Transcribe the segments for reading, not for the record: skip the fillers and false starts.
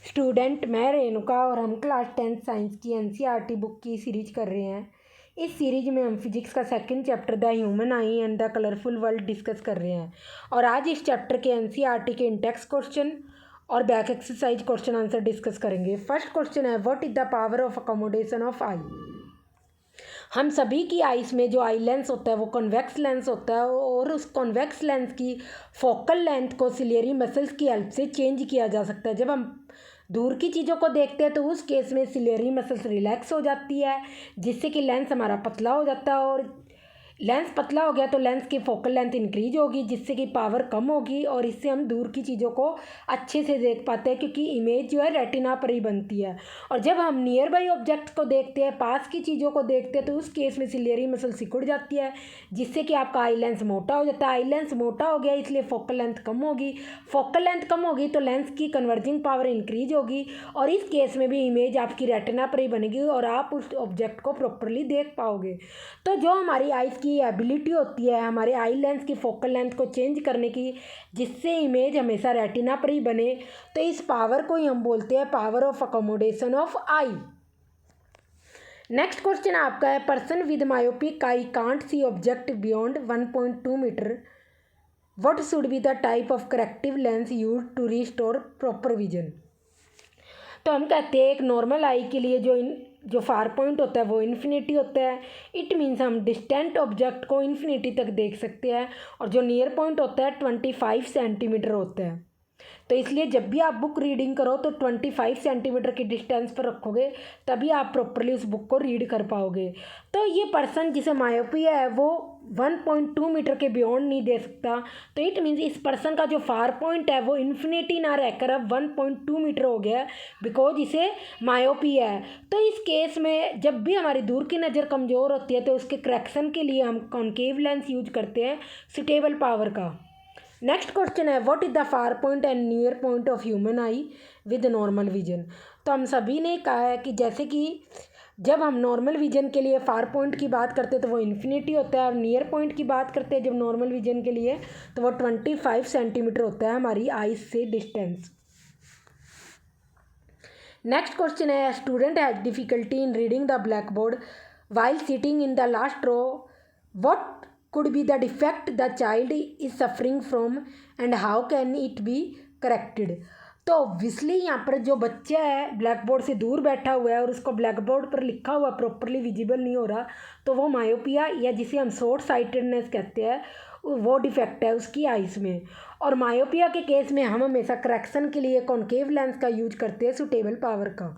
Student, मैं रेणुका और हम क्लास 10th साइंस की एनसीईआरटी बुक की सीरीज कर रहे हैं। इस सीरीज में हम फिजिक्स का second chapter the human I and the colourful world discuss कर रहे हैं और आज इस चैप्टर के एनसीईआरटी के इंडेक्स क्वेश्चन और back exercise question answer discuss करेंगे। फर्स्ट क्वेश्चन है, what is the power of accommodation of eye. हम सभी की आइस में जो आई लेंस होता है वो कॉन्वेक्स लेंस होता है और उस कॉन्वेक्स लेंस की फोकल लेंथ को सिलियरी मसल्स की हेल्प से चेंज किया जा सकता है। जब हम दूर की चीज़ों को देखते हैं तो उस केस में सिलियरी मसल्स रिलैक्स हो जाती है, जिससे कि लेंस हमारा पतला हो जाता है और लेंस पतला हो गया तो लेंस की फोकल लेंथ इंक्रीज होगी, जिससे कि पावर कम होगी और इससे हम दूर की चीज़ों को अच्छे से देख पाते हैं, क्योंकि इमेज जो है रेटिना पर ही बनती है। और जब हम नियर बाई ऑब्जेक्ट को देखते हैं, पास की चीज़ों को देखते हैं, तो उस केस में सिलियरी मसल सिकुड़ जाती है, जिससे कि आपका आई लेंस मोटा हो जाता है। आई लेंस मोटा हो गया इसलिए फोकल लेंथ कम होगी, फोकल लेंथ कम होगी तो लेंस की कन्वर्जिंग पावर इंक्रीज होगी और इस केस में भी इमेज आपकी रेटिना पर ही बनेगी और आप उस ऑब्जेक्ट को प्रॉपरली देख पाओगे। तो जो हमारी आइज़ की एबिलिटी होती है हमारे आई लेंस की फोकल लेंथ को चेंज करने की, जिससे इमेज हमेशा रेटिना पर ही बने, तो इस पावर को ही हम बोलते हैं power of accommodation of eye. Next question आपका है, person with myopic eye can't see object beyond 1.2 metre, what should be the type of corrective lens use to restore proper vision. तो हम कहते हैं एक नॉर्मल आई के लिए जो फार पॉइंट होता है वो इन्फिनिटी होता है। इट मीन्स हम डिस्टेंट ऑब्जेक्ट को इन्फिनिटी तक देख सकते हैं और जो नियर पॉइंट होता है 25 सेंटीमीटर होता है। तो इसलिए जब भी आप बुक रीडिंग करो तो 25 सेंटीमीटर की डिस्टेंस पर रखोगे, तभी आप प्रॉपरली उस बुक को रीड कर पाओगे। तो ये पर्सन जिसे मायोपिया है वो 1.2 मीटर के बियॉन्ड नहीं दे सकता, तो इट मीन्स इस पर्सन का जो फार पॉइंट है वो इन्फिनिटी ना रहकर अब 1.2 मीटर हो गया, बिकॉज इसे मायोपिया है। तो इस केस में जब भी हमारी दूर की नज़र कमज़ोर होती है तो उसके करेक्शन के लिए हम कॉन्केव लेंस यूज करते हैं सुटेबल पावर का। नेक्स्ट क्वेश्चन है, what is the far point and near point of human I with normal vision. तो हम सभी ने कहा है कि जैसे कि जब हम नॉर्मल विजन के लिए फार पॉइंट की बात करते हैं तो वो इन्फिनिटी होता है और नियर पॉइंट की बात करते हैं जब नॉर्मल विजन के लिए तो वो 25 सेंटीमीटर होता है हमारी आईज से डिस्टेंस। नेक्स्ट क्वेश्चन है, student has difficulty in reading the black board while sitting in the last row, what could be the defect the child is suffering from and how can it be corrected। तो obviously यहाँ पर जो बच्चा है black board से दूर बैठा हुआ है और उसको ब्लैक बोर्ड पर लिखा हुआ प्रॉपरली विजिबल नहीं हो रहा, तो वो मायोपिया या जिसे हम शॉर्ट साइटेडनेस कहते हैं वो डिफेक्ट है उसकी आइज़ में। और मायोपिया के केस में हम हमेशा करेक्शन के लिए कॉन्केव लेंस का यूज करते हैं सुटेबल पावर का।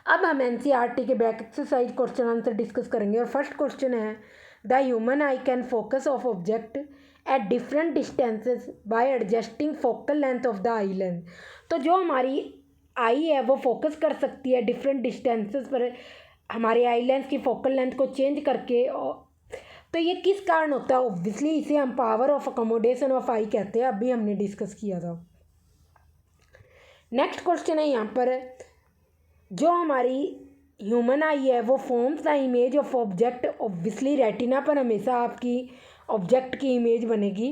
अब हम एनसीईआरटी के back exercise question answer discuss करेंगे और फर्स्ट क्वेश्चन है, the human I can focus of object at different distances bye adjusting focal length of the eye lens. तो जो हमारी आई है वो फोकस कर सकती है डिफरेंट डिस्टेंसेस पर हमारे आई लेंस की फोकल लेंथ को चेंज करके। तो ये किस कारण होता है, ऑब्वियसली इसे हम पावर ऑफ अकोमोडेशन ऑफ आई कहते हैं, अभी हमने डिस्कस किया था। नेक्स्ट क्वेश्चन है यहाँ पर, जो हमारी ह्यूमन आई है वो forms the image of object, obviously retina पर हमेशा आपकी ऑब्जेक्ट की इमेज बनेगी,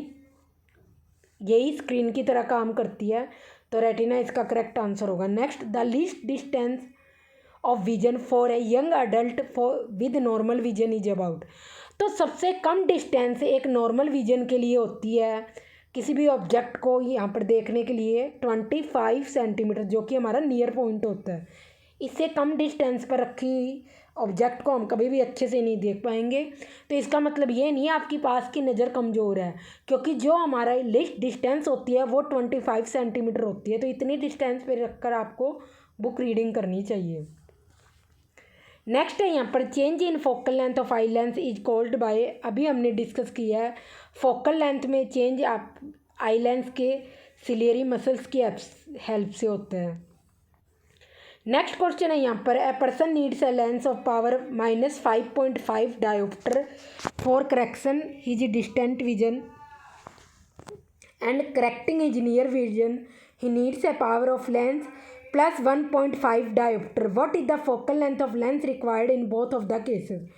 यही स्क्रीन की तरह काम करती है, तो रेटिना इसका करेक्ट आंसर होगा। Next, the least distance of vision for a young adult for with normal vision is about. तो सबसे कम डिस्टेंस एक नॉर्मल विजन के लिए होती है किसी भी ऑब्जेक्ट को यहाँ पर देखने के लिए 25 सेंटीमीटर, जो कि हमारा नियर पॉइंट होता है। इससे कम डिस्टेंस पर रखी ऑब्जेक्ट को हम कभी भी अच्छे से नहीं देख पाएंगे। तो इसका मतलब ये नहीं है आपकी पास की नज़र कमज़ोर है, क्योंकि जो हमारा लिस्ट डिस्टेंस होती है वो 25 सेंटीमीटर होती है, तो इतनी डिस्टेंस पर रखकर आपको बुक रीडिंग करनी चाहिए। नेक्स्ट है यहाँ पर, change in focal length of eye lens is called by, अभी हमने डिस्कस किया है फोकल लेंथ में चेंज आप आई लेंस के सिलियरी मसल्स की हेल्प से होता है। नेक्स्ट क्वेश्चन है यहाँ पर, a person needs a lens of power -5.5 dioptre for correction his distant vision and correcting his near vision, he needs a power of lens +1.5 dioptre, what is the focal length of lens required in both of the cases.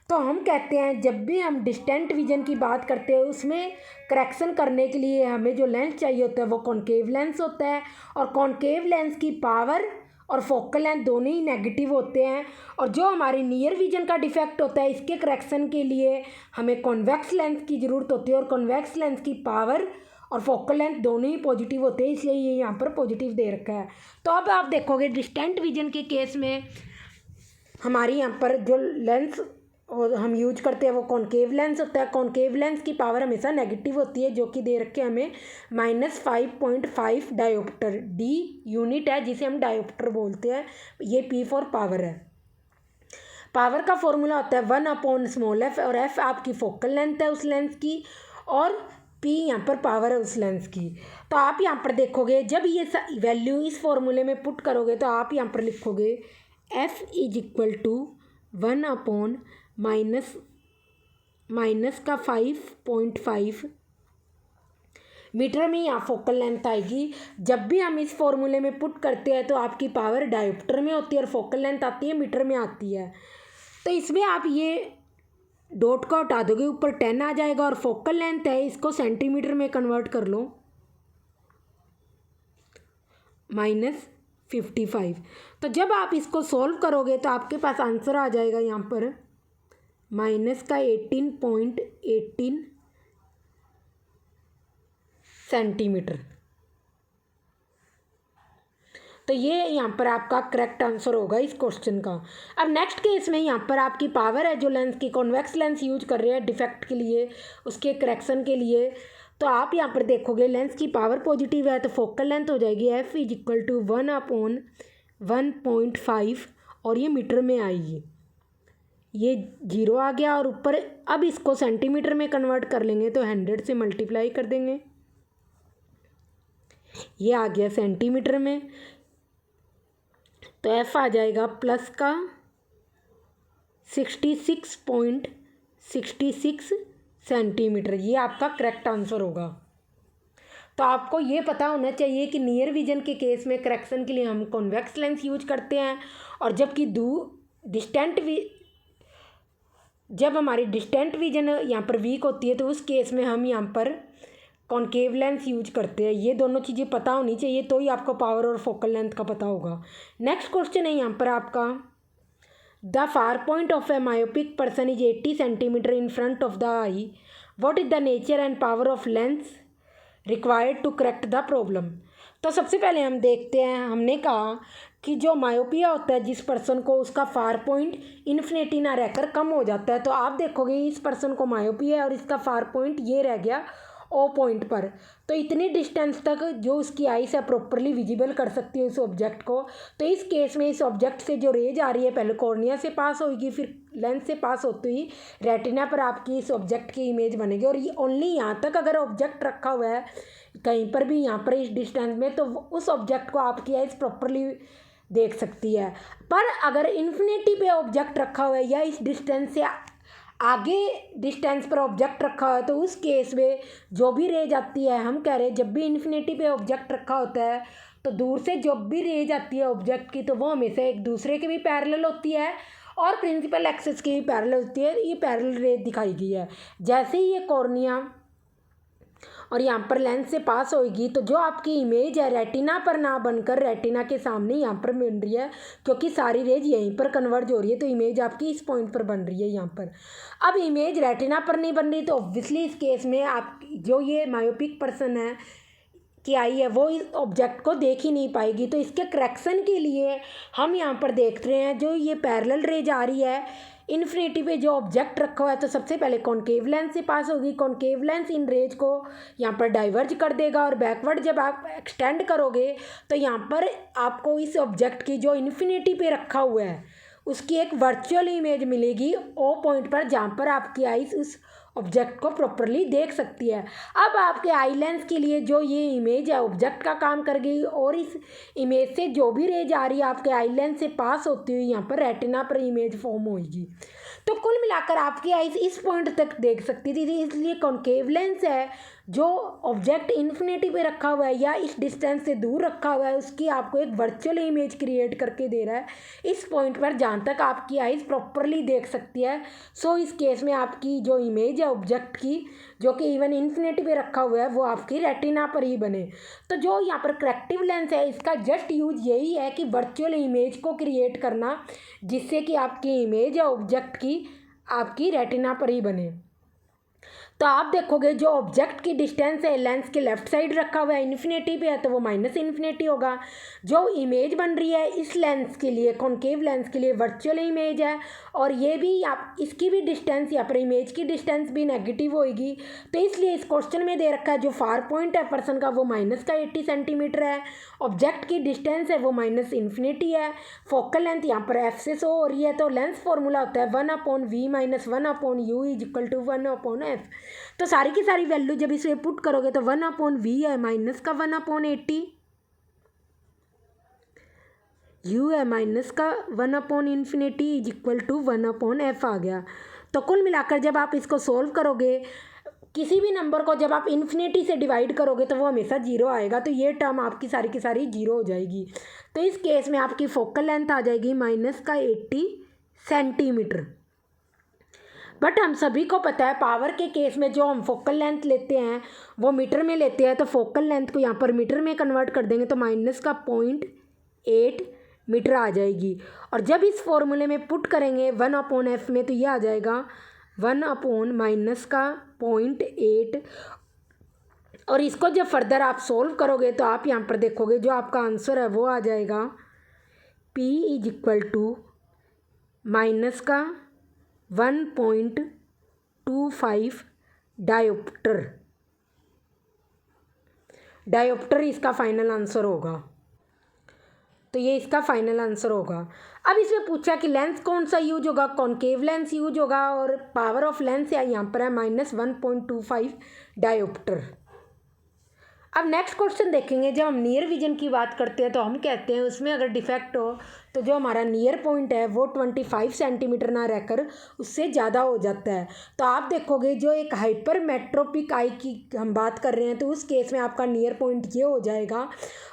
तो हम कहते हैं जब भी हम distant vision की बात करते हैं उसमें करेक्शन करने के लिए हमें जो लेंस चाहिए होता है वो कॉनकेव लेंस होता है, और कॉनकेव लेंस की पावर और फोकल लेंथ दोनों ही नेगेटिव होते हैं। और जो हमारी नियर विजन का डिफेक्ट होता है इसके करेक्शन के लिए हमें कॉन्वेक्स लेंस की ज़रूरत होती है, और कॉन्वेक्स लेंस की पावर और फोकल लेंथ दोनों ही पॉजिटिव होते हैं, इसलिए ये यहाँ पर पॉजिटिव दे रखा है। तो अब आप देखोगे डिस्टेंट विजन के केस में हमारी यहाँ पर जो लेंस और हम यूज करते हैं वो कॉनकेव लेंस होता है। कॉनकेव लेंस की पावर हमेशा नेगेटिव होती है, जो कि दे रखे हमें -5.5 डायोप्टर, डी यूनिट है जिसे हम डायोप्टर बोलते हैं। ये पी फॉर पावर है। पावर का फॉर्मूला होता है 1/f, और एफ आपकी फोकल लेंथ है उस लेंस की, और पी यहाँ पर पावर है उस लेंस की। तो आप यहाँ पर देखोगे जब ये वैल्यू इस फॉर्मूले में पुट करोगे तो आप यहाँ पर लिखोगे F = 1/- का 5.5 मीटर में यहाँ फोकल लेंथ आएगी। जब भी हम इस फॉर्मूले में पुट करते हैं तो आपकी पावर डायोप्टर में होती है और फोकल लेंथ आती है मीटर में आती है। तो इसमें आप ये डॉट को हटा दोगे, ऊपर 10 आ जाएगा, और फोकल लेंथ है इसको सेंटीमीटर में कन्वर्ट कर लो, -55। तो जब आप इसको सॉल्व करोगे तो आपके पास आंसर आ जाएगा यहाँ पर -18.18 सेंटीमीटर। तो ये यहाँ पर आपका करेक्ट आंसर होगा इस क्वेश्चन का। अब नेक्स्ट केस में यहाँ पर आपकी पावर है जो लेंस की कॉन्वेक्स लेंस यूज कर रहे हैं डिफेक्ट के लिए, उसके करेक्शन के लिए। तो आप यहाँ पर देखोगे लेंस की पावर पॉजिटिव है तो फोकल लेंथ हो जाएगी F = 1/1.5, और ये मीटर में आएगी। ये 0 आ गया, और ऊपर अब इसको सेंटीमीटर में कन्वर्ट कर लेंगे तो 100 से मल्टीप्लाई कर देंगे, ये आ गया सेंटीमीटर में। तो F आ जाएगा प्लस का 66.66 सेंटीमीटर। ये आपका करेक्ट आंसर होगा। तो आपको ये पता होना चाहिए कि नियर विजन के केस में करेक्शन के लिए हम कॉन्वेक्स लेंस यूज करते हैं, और जबकि जब हमारी डिस्टेंट विजन यहाँ पर वीक होती है तो उस केस में हम यहाँ पर कॉनकेव लेंस यूज करते हैं। ये दोनों चीज़ें पता होनी चाहिए तो ही आपको पावर और फोकल लेंथ का पता होगा। नेक्स्ट क्वेश्चन है यहाँ पर आपका, the far point of a myopic person is 80 centimetre in front of the eye, what is the nature and power of lens required to correct the problem. तो सबसे पहले हम देखते हैं, हमने कहा कि जो मायोपिया होता है जिस पर्सन को, उसका फार पॉइंट इन्फिनिटी ना रहकर कम हो जाता है। तो आप देखोगे इस पर्सन को मायोपिया है और इसका फार पॉइंट ये रह गया O पॉइंट पर। तो इतनी डिस्टेंस तक जो उसकी आई से प्रॉपरली विजिबल कर सकती है उस ऑब्जेक्ट को। तो इस केस में इस ऑब्जेक्ट से जो रेज आ रही है पहले कॉर्निया से पास होगी, फिर लेंस से पास होते ही रेटिना पर आपकी इस ऑब्जेक्ट की इमेज बनेगी। और ये ओनली यहाँ तक अगर ऑब्जेक्ट रखा हुआ है कहीं पर भी यहाँ पर इस डिस्टेंस में, तो उस ऑब्जेक्ट को आपकी आइज प्रॉपरली देख सकती है। पर अगर इन्फिनिटी पे ऑब्जेक्ट रखा हुआ है या इस डिस्टेंस से आगे डिस्टेंस पर ऑब्जेक्ट रखा हुआ है, तो उस केस में जो भी रेज आती है, हम कह रहे हैं जब भी इन्फिनिटी पे ऑब्जेक्ट रखा होता है तो दूर से जब भी रेज आती है ऑब्जेक्ट की तो वो हमेशा एक दूसरे के भी पैरेलल होती है और प्रिंसिपल एक्सिस की भी पैरेलल होती है। ये पैरेलल रेज दिखाई गई है। जैसे ही ये कॉर्निया और यहाँ पर लेंस से पास होगी तो जो आपकी इमेज है रेटिना पर ना बनकर रेटिना के सामने यहाँ पर बन रही है, क्योंकि सारी रेज यहीं पर कन्वर्ज हो रही है। तो इमेज आपकी इस पॉइंट पर बन रही है यहाँ पर। अब इमेज रेटिना पर नहीं बन रही तो ऑब्वियसली इस केस में आप जो ये मायोपिक पर्सन है की आई है वो इस ऑब्जेक्ट को देख ही नहीं पाएगी। तो इसके करेक्शन के लिए हम यहाँ पर देख रहे हैं जो ये पैरेलल रेज आ रही है इन्फिनिटी पे जो ऑब्जेक्ट रखा हुआ है, तो सबसे पहले कॉनकेव लेंस से पास होगी। कॉनकेव लेंस इन रेज को यहाँ पर डाइवर्ज कर देगा और बैकवर्ड जब आप एक्सटेंड करोगे तो यहाँ पर आपको इस ऑब्जेक्ट की जो इन्फिनिटी पे रखा हुआ है उसकी एक वर्चुअल इमेज मिलेगी ओ पॉइंट पर, जहाँ पर आपकी आइज उस ऑब्जेक्ट को प्रॉपरली देख सकती है। अब आपके आई लेंस के लिए जो ये इमेज है ऑब्जेक्ट का काम कर गई और इस इमेज से जो भी रेज आ रही है आपके आई लेंस से पास होती हुई यहाँ पर रेटिना पर इमेज फॉर्म होगी। तो कुल मिलाकर आपकी आइज इस पॉइंट तक देख सकती थी, इसलिए कॉनकेव लेंस है जो ऑब्जेक्ट इन्फिनिटी पे रखा हुआ है या इस डिस्टेंस से दूर रखा हुआ है उसकी आपको एक वर्चुअल इमेज क्रिएट करके दे रहा है इस पॉइंट पर जहाँ तक आपकी आइज़ प्रॉपरली देख सकती है। सो इस केस में आपकी जो इमेज है ऑब्जेक्ट की जो कि इवन इन्फिनिटी पे रखा हुआ है वो आपकी रेटिना पर ही बने। तो जो यहाँ पर करेक्टिव लेंस है इसका जस्ट यूज यही है कि वर्चुअल इमेज को क्रिएट करना जिससे कि आपकी इमेज है ऑब्जेक्ट की आपकी रेटिना पर ही बने। तो आप देखोगे जो ऑब्जेक्ट की डिस्टेंस है लेंस के लेफ्ट साइड रखा हुआ है इन्फिनिटी पे है तो वो माइनस इन्फिनिटी होगा। जो इमेज बन रही है इस लेंस के लिए कॉन्केव लेंस के लिए वर्चुअल इमेज है और ये भी आप इसकी भी डिस्टेंस यहाँ पर इमेज की डिस्टेंस भी नेगेटिव होएगी। तो इसलिए इस क्वेश्चन में दे रखा है जो फार पॉइंट है पर्सन का वो माइनस का 80 सेंटीमीटर है, ऑब्जेक्ट की डिस्टेंस है वो माइनस इन्फिनिटी है, फोकल लेंथ यहाँ पर एफ से शो हो रही है। तो लेंस फॉर्मूला होता है 1/v - 1/u = 1/f। तो सारी की सारी वैल्यू जब इसे पुट करोगे तो 1/v है माइनस का 1/80, u है माइनस का 1/∞ = 1/f आ गया। तो कुल मिलाकर जब आप इसको सोल्व करोगे किसी भी नंबर को जब आप इन्फिनिटी से डिवाइड करोगे तो वो हमेशा जीरो आएगा। तो ये टर्म आपकी सारी की सारी जीरो हो जाएगी। तो इस केस में आपकी फोकल लेंथ आ जाएगी माइनस का 80 सेंटीमीटर। बट हम सभी को पता है पावर के केस में जो हम फोकल लेंथ लेते हैं वो मीटर में लेते हैं। तो फोकल लेंथ को यहाँ पर मीटर में कन्वर्ट कर देंगे तो माइनस का 0.8 मीटर आ जाएगी। और जब इस फॉर्मूले में पुट करेंगे 1/f में तो ये आ जाएगा 1/-0.8। और इसको जब फर्दर आप सोल्व करोगे तो आप यहाँ पर देखोगे जो आपका आंसर है वो आ जाएगा P = माइनस का 1.25 डायोप्टर इसका फाइनल आंसर होगा। तो ये इसका फाइनल आंसर होगा। अब इसमें पूछा कि लेंस कौन सा यूज होगा, कॉन्केव लेंस यूज होगा और पावर ऑफ लेंस यहाँ पर है -1.25 डायोप्टर। अब नेक्स्ट क्वेश्चन देखेंगे। जब हम नियर विजन की बात करते हैं तो हम कहते हैं उसमें अगर डिफेक्ट हो तो जो हमारा नियर पॉइंट है वो 25 सेंटीमीटर ना रहकर उससे ज़्यादा हो जाता है। तो आप देखोगे जो एक हाइपर मेट्रोपिक आई की हम बात कर रहे हैं तो उस केस में आपका नियर पॉइंट ये हो जाएगा।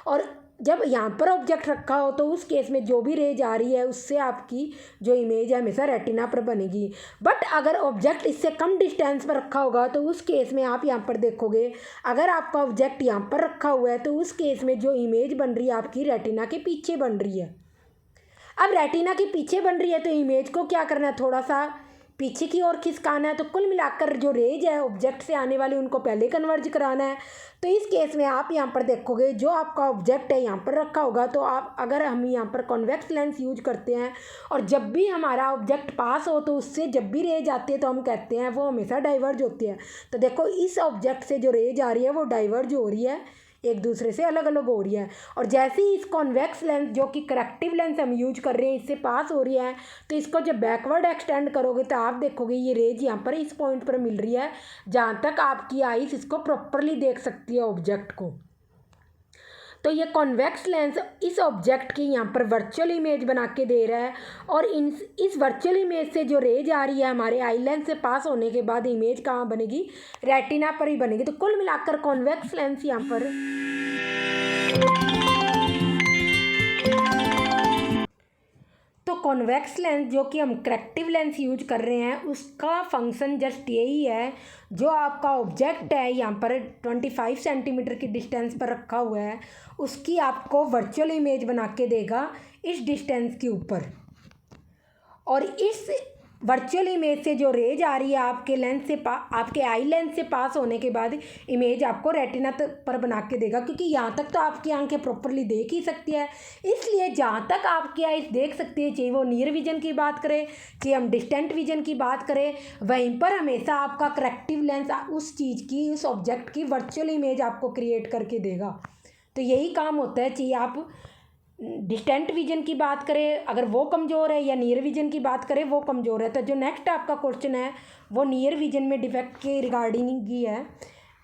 और जब यहाँ पर ऑब्जेक्ट रखा हो तो उस केस में जो भी रेज आ रही है उससे आपकी जो इमेज है हमेशा रेटिना पर बनेगी। बट अगर ऑब्जेक्ट इससे कम डिस्टेंस पर रखा होगा तो उस केस में आप यहाँ पर देखोगे अगर आपका ऑब्जेक्ट यहाँ पर रखा हुआ है तो उस केस में जो इमेज बन रही है आपकी रेटिना के पीछे बन रही है। अब रेटिना के पीछे बन रही है तो इमेज को क्या करना है, थोड़ा सा पीछे की ओर खिसकाना है। तो कुल मिलाकर जो रेज है ऑब्जेक्ट से आने वाली उनको पहले कन्वर्ज कराना है। तो इस केस में आप यहाँ पर देखोगे जो आपका ऑब्जेक्ट है यहाँ पर रखा होगा तो आप अगर हम यहाँ पर कॉन्वेक्स लेंस यूज करते हैं और जब भी हमारा ऑब्जेक्ट पास हो तो उससे जब भी रेज आती है तो हम कहते हैं वो हमेशा डाइवर्ज होती है। तो देखो इस ऑब्जेक्ट से जो रेज आ रही है वो डाइवर्ज हो रही है, एक दूसरे से अलग अलग हो रही है। और जैसे ही इस कॉन्वेक्स लेंस जो कि करेक्टिव लेंस हम यूज कर रहे हैं इससे पास हो रही है तो इसको जब बैकवर्ड एक्सटेंड करोगे तो आप देखोगे ये रेज यहाँ पर इस पॉइंट पर मिल रही है जहाँ तक आपकी आईज इसको प्रॉपरली देख सकती है ऑब्जेक्ट को। तो ये कॉन्वेक्स लेंस इस ऑब्जेक्ट की यहाँ पर वर्चुअल इमेज बना के दे रहा है और इस वर्चुअल इमेज से जो रेज आ रही है हमारे आई लेंस से पास होने के बाद इमेज कहाँ बनेगी, रेटिना पर ही बनेगी। तो कुल मिलाकर कॉन्वेक्स लेंस यहाँ पर तो कॉन्वेक्स लेंस जो कि हम करेक्टिव लेंस यूज कर रहे हैं उसका फंक्शन जस्ट यही है, जो आपका ऑब्जेक्ट है यहाँ पर 25 सेंटीमीटर की डिस्टेंस पर रखा हुआ है उसकी आपको वर्चुअल इमेज बना के देगा इस डिस्टेंस के ऊपर। और इस वर्चुअल इमेज से जो रेज आ रही है आपके लेंस से आपके आई लेंस से पास होने के बाद इमेज आपको रेटिना पर बना के देगा, क्योंकि यहाँ तक तो आपकी आंखें प्रॉपरली देख ही सकती है। इसलिए जहाँ तक आपकी आई देख सकती है, चाहे वो नियर विजन की बात करें चाहे हम डिस्टेंट विजन की बात करें, वहीं पर हमेशा आपका करेक्टिव लेंस उस चीज़ की उस ऑब्जेक्ट की वर्चुअल इमेज आपको क्रिएट करके देगा। तो यही काम होता है, चाहे आप डिस्टेंट विजन की बात करें अगर वो कमज़ोर है या नियर विजन की बात करें वो कमज़ोर है। तो जो नेक्स्ट आपका क्वेश्चन है वो नियर विजन में डिफेक्ट के रिगार्डिंग ही है।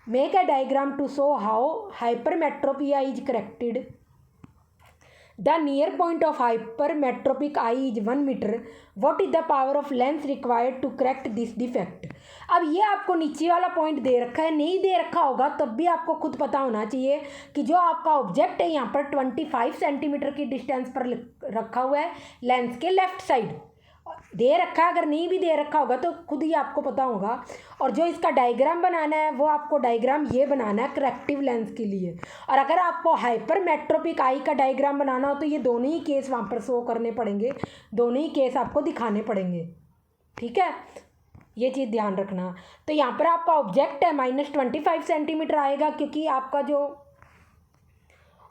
Make a diagram to show how hypermetropia is corrected. The near point of hypermetropic eye is 1 metre, what is the power of lens required to correct this defect. अब ये आपको नीचे वाला point दे रखा है, नहीं दे रखा होगा तब भी आपको खुद पता होना चाहिए कि जो आपका ऑब्जेक्ट है यहाँ पर 25 सेंटीमीटर की डिस्टेंस पर रखा हुआ है लेंस के लेफ्ट साइड दे रखा है। अगर नहीं भी दे रखा होगा तो खुद ही आपको पता होगा। और जो इसका डायग्राम बनाना है वो आपको डायग्राम ये बनाना है करेक्टिव लेंस के लिए। और अगर आपको हाइपरमेट्रोपिक आई का डायग्राम बनाना हो तो ये दोनों ही केस वहाँ पर शो करने पड़ेंगे, दोनों ही केस आपको दिखाने पड़ेंगे। ठीक है, ये चीज़ ध्यान रखना। तो यहाँ पर आपका ऑब्जेक्ट है -25 सेंटीमीटर आएगा, क्योंकि आपका जो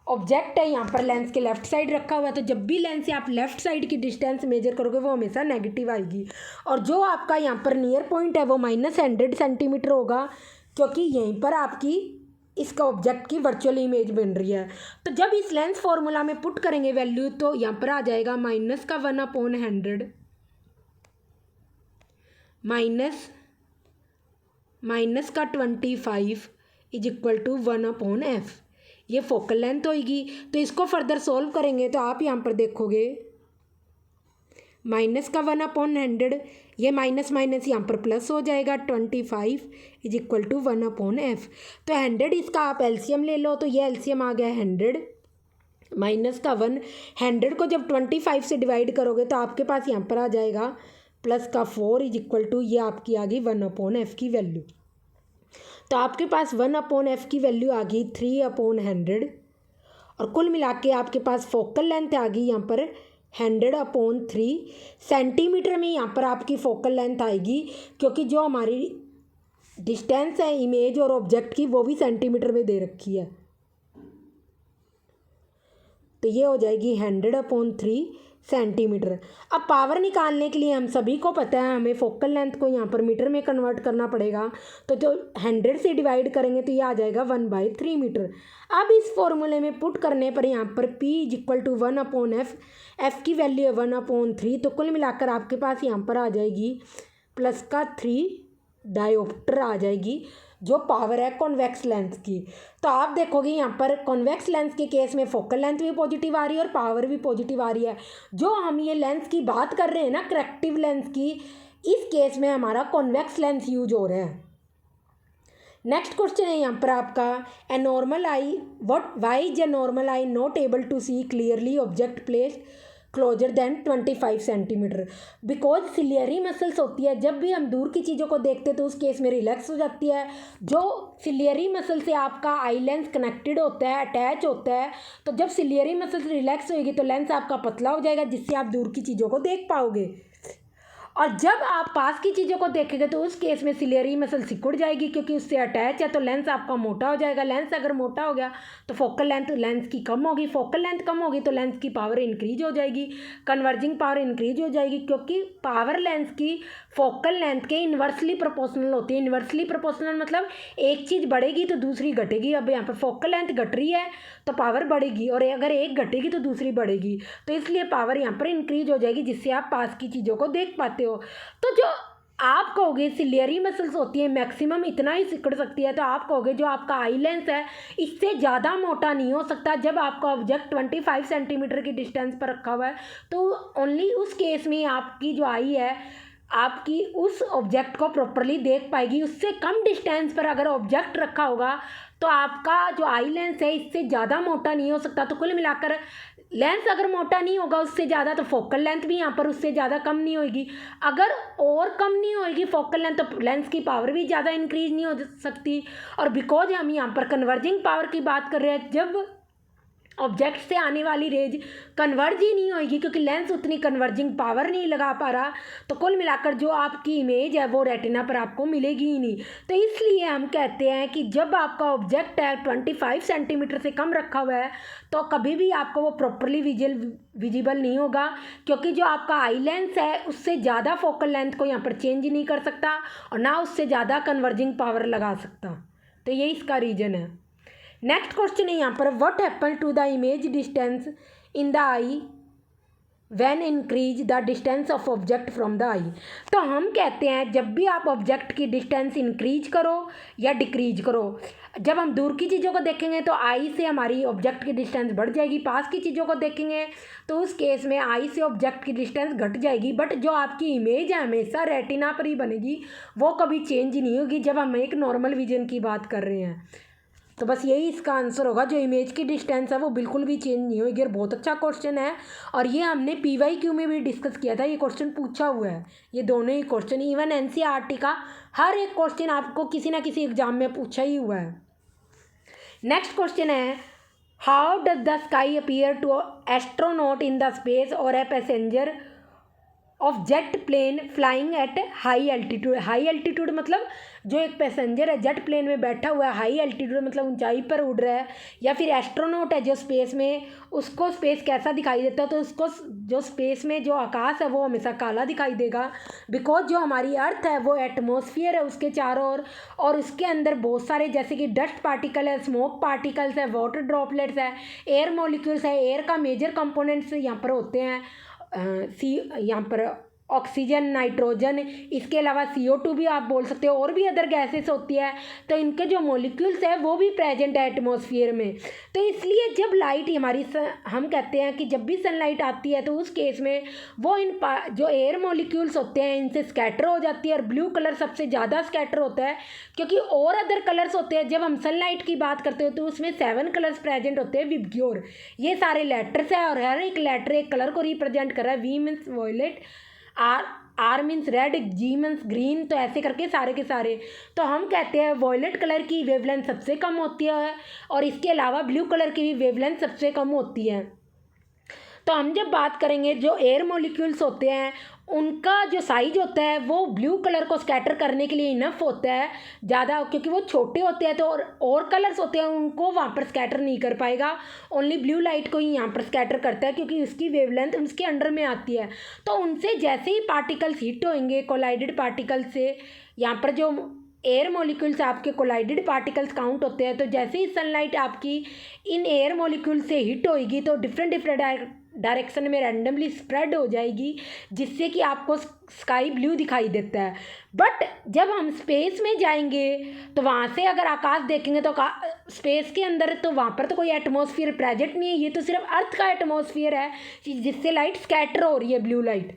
ऑब्जेक्ट है यहाँ पर लेंस के लेफ्ट साइड रखा हुआ है। तो जब भी लेंस से आप लेफ्ट साइड की डिस्टेंस मेजर करोगे वो हमेशा नेगेटिव आएगी। और जो आपका यहाँ पर नियर पॉइंट है वो -100 सेंटीमीटर होगा, क्योंकि यहीं पर आपकी इसका ऑब्जेक्ट की वर्चुअल इमेज बन रही है। तो जब इस लेंस फॉर्मूला में पुट करेंगे वैल्यू तो यहाँ पर आ जाएगा -1/100 -25 इज इक्वल टू 1/f। ये फोकल लेंथ होगी। तो इसको फर्दर सोल्व करेंगे तो आप यहाँ पर देखोगे -1/100, ये माइनस माइनस यहाँ पर प्लस हो जाएगा, 25 इज इक्वल टू 1/f। तो 100 इसका आप एलसीएम ले लो, तो ये एलसीएम आ गया 100 -1। 100 को जब 25 से डिवाइड करोगे तो आपके पास यहाँ पर आ जाएगा +4 इज इक्वल टू, ये आपकी आ गई 1/f की वैल्यू। तो आपके पास 1/f की वैल्यू आ गई 3/100। और कुल मिला के आपके पास फोकल लेंथ आ गई यहाँ पर 100/3 सेंटीमीटर में। यहाँ पर आपकी फोकल लेंथ आएगी, क्योंकि जो हमारी डिस्टेंस है इमेज और ऑब्जेक्ट की वो भी सेंटीमीटर में दे रखी है। तो ये हो जाएगी 100/3 सेंटीमीटर। अब पावर निकालने के लिए हम सभी को पता है हमें फोकल लेंथ को यहाँ पर मीटर में कन्वर्ट करना पड़ेगा। तो जो 100 से डिवाइड करेंगे तो ये आ जाएगा 1/3 मीटर। अब इस फॉर्मूले में पुट करने पर यहाँ पर P is equal to 1/f, f की वैल्यू है 1/3। तो कुल मिलाकर आपके पास यहाँ पर आ जाएगी +3 डायोप्टर आ जाएगी, जो पावर है कॉन्वेक्स लेंस की। तो आप देखोगे यहाँ पर कॉन्वेक्स लेंस के केस में फोकल लेंथ भी पॉजिटिव आ रही है और पावर भी पॉजिटिव आ रही है। जो हम ये लेंस की बात कर रहे हैं ना करेक्टिव लेंस की, इस केस में हमारा कॉन्वेक्स लेंस यूज हो रहा है। नेक्स्ट क्वेश्चन है यहाँ पर आपका, a normal eye why is a normal eye not able to see clearly object placed closer than 25 centimetre. Because ciliary muscles होती है, जब भी हम दूर की चीज़ों को देखते हैं तो उस केस में रिलैक्स हो जाती है। जो सिलियरी मसल से आपका आई लेंस कनेक्टेड होता है, अटैच होता है, तो जब सिलियरी मसल रिलैक्स होगी तो लेंस आपका पतला हो जाएगा, जिससे आप दूर की चीज़ों को देख पाओगे। और जब आप पास की चीज़ों को देखेंगे तो उस केस में सिलियरी मसल सिकुड़ जाएगी, क्योंकि उससे अटैच है, तो लेंस आपका मोटा हो जाएगा। लेंस अगर मोटा हो गया तो फोकल लेंथ लेंस की कम होगी, फोकल लेंथ कम होगी तो लेंस की पावर इंक्रीज हो जाएगी, कन्वर्जिंग पावर इंक्रीज हो जाएगी, क्योंकि पावर लेंस की फोकल लेंथ के इन्वर्सली प्रोपोर्शनल होती है। इन्वर्सली प्रोपोर्शनल मतलब एक चीज़ बढ़ेगी तो दूसरी घटेगी। अब यहाँ पर फोकल लेंथ घट रही है तो पावर बढ़ेगी, और अगर एक घटेगी तो दूसरी बढ़ेगी, तो इसलिए पावर यहाँ पर इंक्रीज हो जाएगी, जिससे आप पास की चीज़ों को देख पाते हो। तो जो आप कहोगे सिलियरी मसल्स होती है मैक्सिमम इतना ही सिकुड़ सकती है, तो आप कहोगे जो आपका आई लेंस है इससे ज़्यादा मोटा नहीं हो सकता। जब आपका ऑब्जेक्ट 25 सेंटीमीटर की डिस्टेंस पर रखा हुआ है तो ओनली उस केस में आपकी जो आई है आपकी उस ऑब्जेक्ट को प्रॉपरली देख पाएगी। उससे कम डिस्टेंस पर अगर ऑब्जेक्ट रखा होगा तो आपका जो आई लेंस है इससे ज़्यादा मोटा नहीं हो सकता। तो कुल मिलाकर लेंस अगर मोटा नहीं होगा उससे ज़्यादा, तो फोकल लेंथ भी यहाँ पर उससे ज़्यादा कम नहीं होगी। अगर और कम नहीं होगी फोकल लेंथ तो लेंस की पावर भी ज़्यादा इंक्रीज नहीं हो सकती। और बिकॉज हम यहाँ पर कन्वर्जिंग पावर की बात कर रहे हैं, जब ऑब्जेक्ट से आने वाली रेज कन्वर्ज ही नहीं होगी क्योंकि लेंस उतनी कन्वर्जिंग पावर नहीं लगा पा रहा, तो कुल मिलाकर जो आपकी इमेज है वो रेटिना पर आपको मिलेगी ही नहीं। तो इसलिए हम कहते हैं कि जब आपका ऑब्जेक्ट है 25 सेंटीमीटर से कम रखा हुआ है तो कभी भी आपको वो प्रॉपरली विजिबल नहीं होगा, क्योंकि जो आपका आई लेंस है उससे ज़्यादा फोकल लेंथ को यहाँ पर चेंज नहीं कर सकता और ना उससे ज़्यादा कन्वर्जिंग पावर लगा सकता। तो ये इसका रीज़न है। नेक्स्ट क्वेश्चन है यहाँ पर, what happen to the image distance in the eye when increase the distance of object from the eye. तो हम कहते हैं जब भी आप ऑब्जेक्ट की डिस्टेंस इंक्रीज करो या डिक्रीज करो, जब हम दूर की चीज़ों को देखेंगे तो आई से हमारी ऑब्जेक्ट की डिस्टेंस बढ़ जाएगी, पास की चीज़ों को देखेंगे तो उस केस में आई से ऑब्जेक्ट की डिस्टेंस घट जाएगी। बट जो आपकी इमेज है हमेशा रेटिना पर ही बनेगी, वो कभी चेंज नहीं होगी जब हम एक नॉर्मल विजन की बात कर रहे हैं। तो बस यही इसका आंसर होगा, जो इमेज की डिस्टेंस है वो बिल्कुल भी चेंज नहीं होगी। और बहुत अच्छा क्वेश्चन है, और ये हमने PYQ में भी डिस्कस किया था, ये क्वेश्चन पूछा हुआ है, ये दोनों ही क्वेश्चन। इवन NCERT का हर एक क्वेश्चन आपको किसी ना किसी एग्जाम में पूछा ही हुआ है। नेक्स्ट क्वेश्चन है, how does the sky appear to astronaut in the space और a passenger of jet plane flying at high altitude. High altitude मतलब जो एक पैसेंजर है जेट प्लेन में बैठा हुआ है, हाई एल्टीट्यूड मतलब ऊंचाई पर उड़ रहा है, या फिर एस्ट्रोनॉट है जो स्पेस में, उसको स्पेस कैसा दिखाई देता है, तो उसको जो स्पेस में जो आकाश है वो हमेशा काला दिखाई देगा, बिकॉज जो हमारी अर्थ है वो एटमॉस्फेयर है उसके चारों ओर, और उसके अंदर बहुत सारे जैसे कि डस्ट पार्टिकल है, स्मोक पार्टिकल्स है, वाटर ड्रॉपलेट्स है, एयर मॉलिक्यूल्स है। एयर का मेजर कंपोनेंट्स यहाँ पर होते हैं यहाँ पर ऑक्सीजन, नाइट्रोजन, इसके अलावा CO2 भी आप बोल सकते हो, और भी अदर गैसेस होती है। तो इनके जो मॉलिक्यूल्स है वो भी प्रेजेंट है एटमॉस्फेयर में। तो इसलिए जब लाइट हमारी हम कहते हैं कि जब भी सनलाइट आती है तो उस केस में वो इन जो एयर मॉलिक्यूल्स होते हैं इनसे स्कैटर हो जाती है, और ब्लू कलर सबसे ज़्यादा स्कैटर होता है, क्योंकि और अदर कलर्स होते हैं। जब हम सनलाइट की बात करते हो तो उसमें 7 कलर्स प्रेजेंट होते हैं विबग्योर। ये सारे लेटर्स है, और हर एक लेटर एक कलर को रिप्रेजेंट कर रहा है। V means violet, R means red, G means green, तो ऐसे करके सारे के सारे। तो हम कहते हैं वॉयलेट कलर की वेवलेंथ सबसे कम होती है, और इसके अलावा ब्लू कलर की भी वेवलेंथ सबसे कम होती है। तो हम जब बात करेंगे जो एयर मॉलिक्यूल्स होते हैं उनका जो साइज होता है वो ब्लू कलर को स्कैटर करने के लिए इनफ होता है ज़्यादा, क्योंकि वो छोटे होते हैं। तो और कलर्स होते हैं उनको वहाँ पर स्कैटर नहीं कर पाएगा, ओनली ब्लू लाइट को ही यहाँ पर स्कैटर करता है, क्योंकि उसकी वेवलेंथ उसके अंडर में आती है। तो उनसे जैसे ही पार्टिकल्स हिट होंगे कोलाइडेड पार्टिकल्स से, यहाँ पर जो एयर मॉलिक्यूल्स आपके कोलाइडेड पार्टिकल्स काउंट होते हैं, तो जैसे ही सनलाइट आपकी इन एयर मॉलिक्यूल से हिट होएगी तो डिफरेंट डिफरेंट डायरेक्शन में रैंडमली स्प्रेड हो जाएगी, जिससे कि आपको स्काई ब्लू दिखाई देता है। बट जब हम स्पेस में जाएंगे तो वहाँ से अगर आकाश देखेंगे तो स्पेस के अंदर तो वहाँ पर तो कोई एटमॉस्फेयर प्रेजेंट नहीं है, ये तो सिर्फ अर्थ का एटमॉस्फेयर है जिससे लाइट स्कैटर हो रही है, ब्लू लाइट।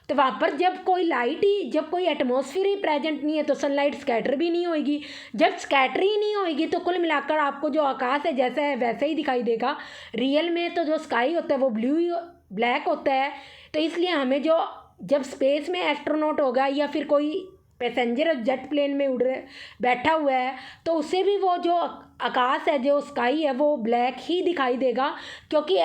तो वहाँ पर जब कोई एटमॉस्फेयर ही प्रेजेंट नहीं है तो सनलाइट स्कैटर भी नहीं होएगी। जब स्कैटर ही नहीं होएगी तो कुल मिलाकर आपको जो आकाश है जैसा है वैसा ही दिखाई देगा। रियल में तो जो स्काई होता है वो ब्लैक होता है। तो इसलिए हमें जो जब स्पेस में एस्ट्रोनॉट होगा या फिर कोई पैसेंजर जेट प्लेन में बैठा हुआ है तो उसे भी वो जो आकाश है जो स्काई है वो ब्लैक ही दिखाई देगा, क्योंकि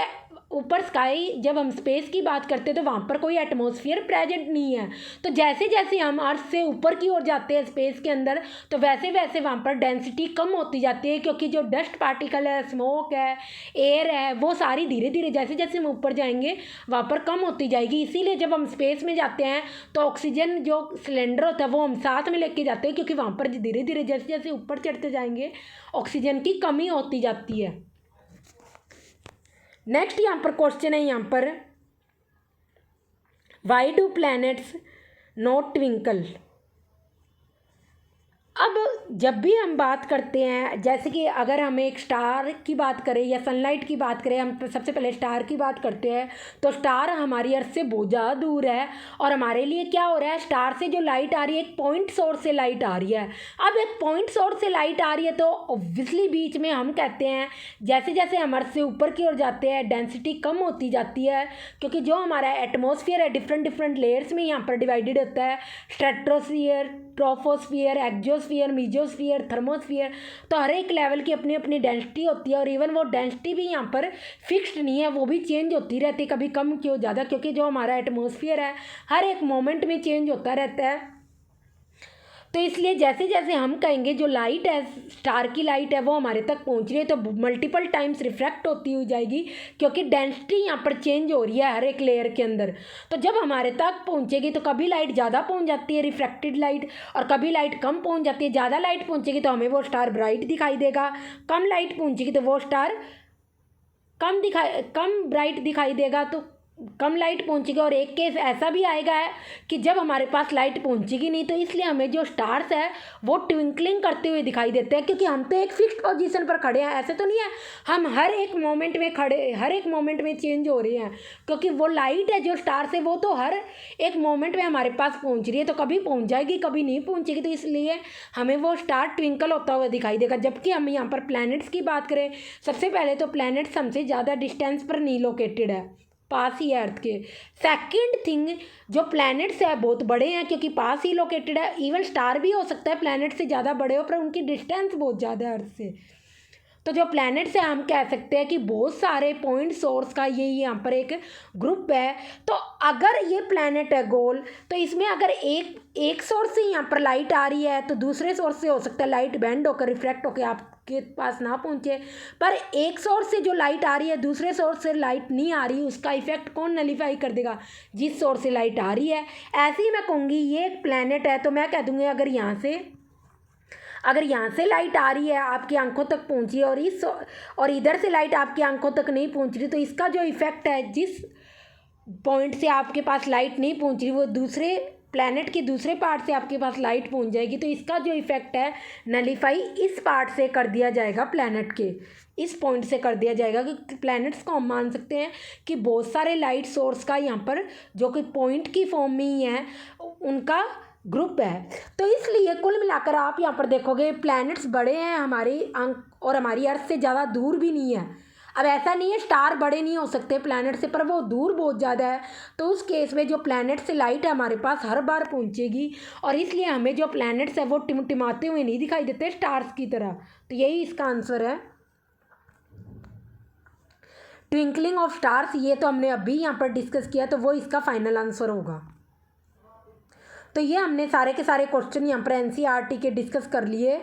ऊपर स्काई जब हम स्पेस की बात करते हैं तो वहाँ पर कोई एटमॉस्फेयर प्रेजेंट नहीं है। तो जैसे जैसे हम अर्थ से ऊपर की ओर जाते हैं स्पेस के अंदर तो वैसे वैसे वहाँ पर डेंसिटी कम होती जाती है, क्योंकि जो डस्ट पार्टिकल है, स्मोक है, एयर है, वो सारी धीरे धीरे जैसे जैसे हम ऊपर जाएंगे वहाँ पर कम होती जाएगी। इसीलिए जब हम स्पेस में जाते हैं तो ऑक्सीजन जो सिलेंडर होता है वो हम साथ में लेके जाते हैं, क्योंकि वहाँ पर धीरे धीरे जैसे जैसे ऊपर चढ़ते जाएंगे ऑक्सीजन की कमी होती जाती है। नेक्स्ट यहाँ पर क्वेश्चन है यहाँ पर, why do planets not twinkle. अब जब भी हम बात करते हैं, जैसे कि अगर हम एक स्टार की बात करें या सनलाइट की बात करें, हम सबसे पहले स्टार की बात करते हैं तो स्टार हमारी अर्थ से बहुत ज़्यादा दूर है, और हमारे लिए क्या हो रहा है, स्टार से जो लाइट आ रही है एक पॉइंट सोर्स से लाइट आ रही है। अब एक पॉइंट सोर्स से लाइट आ रही है तो ऑब्वियसली बीच में हम कहते हैं जैसे जैसे हम अर्थ से ऊपर की ओर जाते हैं डेंसिटी कम होती जाती है, क्योंकि जो हमारा एटमॉस्फेयर है डिफरेंट डिफरेंट लेयर्स में यहाँ पर डिवाइडेड होता है, stratosphere, troposphere, exosphere, mesosphere, thermosphere. तो हर एक लेवल की अपनी अपनी डेंसिटी होती है, और इवन वो डेंसिटी भी यहाँ पर फिक्स्ड नहीं है, वो भी चेंज होती रहती है, कभी कम क्यों ज़्यादा, क्योंकि जो हमारा एटमॉस्फेयर है हर एक मोमेंट में चेंज होता रहता है। तो इसलिए जैसे जैसे हम कहेंगे जो लाइट है, स्टार की लाइट है, वो हमारे तक पहुंच रही है तो मल्टीपल टाइम्स रिफ्रैक्ट होती हुई जाएगी, क्योंकि डेंसिटी यहाँ पर चेंज हो रही है हर एक लेयर के अंदर। तो जब हमारे तक पहुंचेगी तो कभी लाइट ज़्यादा पहुंच जाती है रिफ्रैक्टेड लाइट, और कभी लाइट कम पहुंच जाती है। ज़्यादा लाइट पहुंचेगी तो हमें वो स्टार ब्राइट दिखाई देगा, कम लाइट पहुंचेगी तो वो स्टार कम ब्राइट दिखाई देगा। तो कम लाइट पहुंचेगी, और एक केस ऐसा भी आएगा है कि जब हमारे पास लाइट पहुंचेगी नहीं, तो इसलिए हमें जो स्टार्स है वो ट्विंकलिंग करते हुए दिखाई देते हैं, क्योंकि हम तो एक फिक्स्ड पोजीशन पर खड़े हैं। ऐसे तो नहीं है हम हर एक मोमेंट में खड़े, हर एक मोमेंट में चेंज हो रहे हैं, क्योंकि वो लाइट है जो स्टार्स है वो तो हर एक मोमेंट में हमारे पास पहुँच रही है, तो कभी पहुँच जाएगी कभी नहीं पहुँचेगी, तो इसलिए हमें वो स्टार ट्विंकल होता हुआ दिखाई देगा। जबकि हम यहाँ पर प्लैनेट्स की बात करें, सबसे पहले तो प्लैनेट्स हमसे ज़्यादा डिस्टेंस पर नहीं लोकेटेड है, पास ही है अर्थ के। सेकंड थिंग, जो प्लैनेट्स है बहुत बड़े हैं, क्योंकि पास ही लोकेटेड है। इवन स्टार भी हो सकता है प्लैनेट से ज़्यादा बड़े हो, पर उनकी डिस्टेंस बहुत ज़्यादा है अर्थ से। तो जो प्लैनेट्स है हम कह सकते हैं कि बहुत सारे पॉइंट सोर्स का ये यहाँ पर एक ग्रुप है। तो अगर ये प्लैनेट है गोल, तो इसमें अगर एक सोर्स से यहाँ पर लाइट आ रही है, तो दूसरे सोर्स से हो सकता है लाइट बेंड होकर रिफ्लेक्ट होकर आपके पास ना पहुँचे। पर एक सोर्स से जो लाइट आ रही है, दूसरे सोर्स से लाइट नहीं आ रही, उसका इफेक्ट कौन नलीफाई कर देगा? जिस सोर्स से लाइट आ रही है। ऐसे ही मैं कहूँगी ये एक प्लैनेट है, तो मैं कह दूँगी अगर यहाँ से लाइट आ रही है आपकी आंखों तक पहुँची है, और इधर से लाइट आपकी आंखों तक नहीं पहुँच रही, तो इसका जो इफ़ेक्ट है, जिस पॉइंट से आपके पास लाइट नहीं पहुँच रही वो दूसरे प्लैनेट के दूसरे पार्ट से आपके पास लाइट पहुँच जाएगी, तो इसका जो इफ़ेक्ट है नलीफाई इस पार्ट से कर दिया जाएगा, प्लैनेट के इस पॉइंट से कर दिया जाएगा। कि प्लैनेट्स को हम मान सकते हैं कि बहुत सारे लाइट सोर्स का यहाँ पर जो कि पॉइंट की फॉर्म में ही है, उनका ग्रुप है। तो इसलिए कुल मिलाकर आप यहाँ पर देखोगे प्लैनेट्स बड़े हैं हमारी और हमारी अर्थ से ज़्यादा दूर भी नहीं है। अब ऐसा नहीं है स्टार बड़े नहीं हो सकते प्लैनेट से, पर वो दूर बहुत ज़्यादा है, तो उस केस में जो प्लैनेट से लाइट है हमारे पास हर बार पहुँचेगी, और इसलिए हमें जो प्लैनेट्स है वो टिमटिमाते हुए नहीं दिखाई देते स्टार्स की तरह। तो यही इसका आंसर है, ट्विंकलिंग ऑफ स्टार्स। ये तो हमने अभी यहाँ पर डिस्कस किया, तो वो इसका फाइनल आंसर होगा। तो ये हमने सारे के सारे क्वेश्चन यहाँ पर एनसीईआरटी के डिस्कस कर लिए।